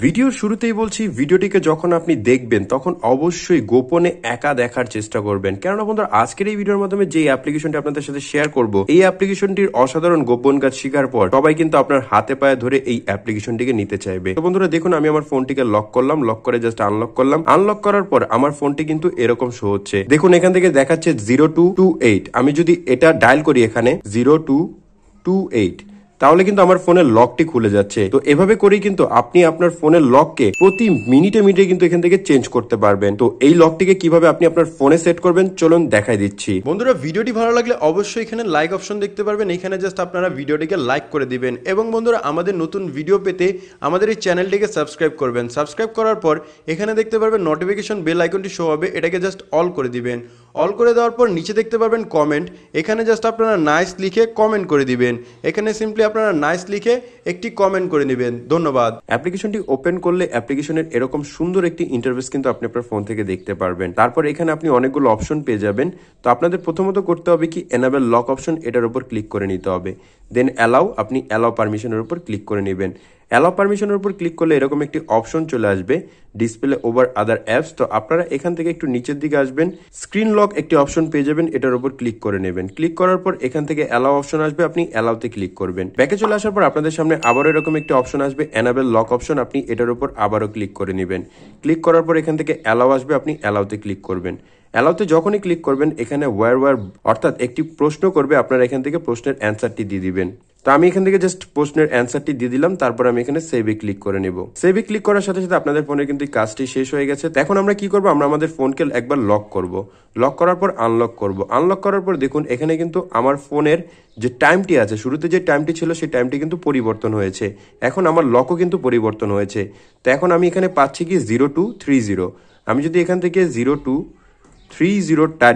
ভিডিওর শুরুতেই বলছি, ভিডিওটিকে যখন আপনি দেখবেন তখন অবশ্যই গোপনে একা দেখার চেষ্টা করবেন। কেননা বন্ধুরা, আজকের এই ভিডিওর মাধ্যমে যে অ্যাপ্লিকেশনটি আপনাদের সাথে শেয়ার করব, এই অ্যাপ্লিকেশনটির অসাধারণ গোপন কাজ শেখার পর সবাই কিন্তু আপনার হাতে পায়ে ধরে এই অ্যাপ্লিকেশনটিকে নিতে চাইবে। তো বন্ধুরা দেখুন, আমি আমার ফোনটিকে লক করলাম, লক করে জাস্ট আনলক করলাম। আনলক করার পর আমার ফোনটি কিন্তু এরকম শো হচ্ছে। দেখুন এখান থেকে দেখাচ্ছে 0228। আমি যদি এটা ডায়াল করি এখানে 0228, তাহলে কিন্তু আমার ফোনের লকটি খুলে যাচ্ছে। তো এভাবে করেই কিন্তু আপনি আপনার ফোনের লককে প্রতি মিনিটে মিনিটে কিন্তু এখান থেকে চেঞ্জ করতে পারবেন। তো এই লকটিকে কিভাবে আপনি আপনার ফোনে সেট করবেন চলুন দেখাই দিচ্ছি। বন্ধুরা, ভিডিওটি ভালো লাগলে অবশ্যই এখানে লাইক অপশন দেখতে পারবেন। এখানে জাস্ট আপনারা ভিডিওটিকে লাইক করে দিবেন এবং বন্ধুরা আমাদের নতুন ভিডিও পেতে আমাদের এই চ্যানেলটিকে সাবস্ক্রাইব করবেন। সাবস্ক্রাইব করার পর এখানে দেখতে পারবেন নোটিফিকেশন বেল আইকনটি শো হবে, এটাকে জাস্ট অল করে দিবেন। অল করে দেওয়ার পর নিচে দেখতে পারবেন কমেন্ট, এখানে জাস্ট আপনারা নাইস লিখে কমেন্ট করে দিবেন। এখানে সিম্পলি আপনারা নাইস লিখে একটি কমেন্ট করে নেবেন। ধন্যবাদ। অ্যাপ্লিকেশনটি ওপেন করলে অ্যাপ্লিকেশনের এরকম সুন্দর একটি ইন্টারফেস কিন্তু আপনি আপনার ফোন থেকে দেখতে পারবেন। তারপর এখানে আপনি অনেকগুলো অপশন পেয়ে যাবেন। তো আপনাদের প্রথমত করতে হবে কি, এনাবেল লক অপশন, এটার উপর ক্লিক করে নিতে হবে। দেন অ্যালাউ, আপনি অ্যালাউ পারমিশনের উপর ক্লিক করে নেবেন। অ্যালাউ পারমিশনের উপর ক্লিক করলে এরকম একটি অপশন চলে আসবে, ডিসপ্লে ওভার আদার অ্যাপস। তো আপনারা এখান থেকে একটু নিচের দিকে আসবেন, স্ক্রিন লক একটি অপশন পেয়ে যাবেন, এটার উপর ক্লিক করে নেবেন। ক্লিক করার পর এখান থেকে অ্যালাউ অপশন আসবে, আপনি অ্যালাউতে ক্লিক করবেন। ব্যাকে চলে আসার পর আপনাদের সামনে আবারও এরকম একটি অপশন আসবে, এনাবেল লক অপশন, আপনি এটার উপর আবারও ক্লিক করে নেবেন। ক্লিক করার পর এখান থেকে অ্যালাউ আসবে, আপনি অ্যালাউতে ক্লিক করবেন। অ্যালাউতে যখনই ক্লিক করবেন এখানে ওয়ার অর্থাৎ একটি প্রশ্ন করবে, আপনারা এখান থেকে প্রশ্নের অ্যান্সারটি দিয়ে দিবেন। তো আমি এখান থেকে জাস্ট প্রশ্নের অ্যান্সারটি দিয়ে দিলাম। তারপর আমি এখানে সেভে ক্লিক করে নেব। সেভে ক্লিক করার সাথে সাথে আপনাদের ফোনের কিন্তু কাজটি শেষ হয়ে গেছে। এখন আমরা কি করব, আমরা আমাদের ফোনকে একবার লক করব। লক করার পর আনলক করব। আনলক করার পর দেখুন এখানে কিন্তু আমার ফোনের যে টাইমটি আছে, শুরুতে যে টাইমটি ছিল সেই টাইমটি কিন্তু পরিবর্তন হয়েছে। এখন আমার লকও কিন্তু পরিবর্তন হয়েছে। তো এখন আমি এখানে পাচ্ছি কি 0230। আমি যদি এখান থেকে 0230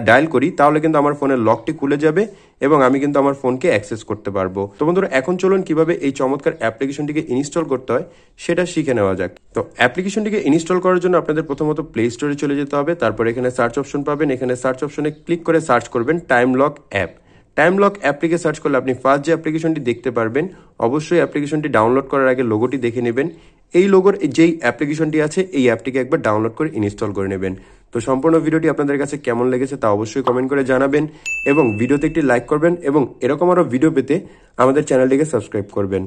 ডায়াল করি তাহলে কিন্তু আমার ফোনের লকটি খুলে যাবে এবং আমি কিন্তু আমার ফোনকে অ্যাক্সেস করতে পারবো। তো বন্ধুরা, এখন চলুন কিভাবে এই চমৎকার অ্যাপ্লিকেশনটিকে ইনস্টল করতে হয় সেটা শিখে নেওয়া যাক। তো অ্যাপ্লিকেশনটিকে ইনস্টল করার জন্য আপনাদের প্রথমত প্লে স্টোরে চলে যেতে হবে। তারপর এখানে সার্চ অপশন পাবেন, এখানে সার্চ অপশনে ক্লিক করে সার্চ করবেন time lock app. Time lock অ্যাপটিকে সার্চ করলে আপনি ফার্স্ট যে অ্যাপ্লিকেশনটি দেখতে পারবেন, অবশ্যই অ্যাপ্লিকেশনটি ডাউনলোড করার আগে লোগোটি দেখে নেবেন। এই লোগোর যেই অ্যাপ্লিকেশনটি আছে এই অ্যাপটিকে একবার ডাউনলোড করে ইনস্টল করে নেবেন। তো সম্পূর্ণ ভিডিওটি আপনাদের কাছে কেমন লেগেছে তা অবশ্যই কমেন্ট করে জানাবেন এবং ভিডিওতে একটি লাইক করবেন এবং এরকম আরও ভিডিও পেতে আমাদের চ্যানেলটিকে সাবস্ক্রাইব করবেন।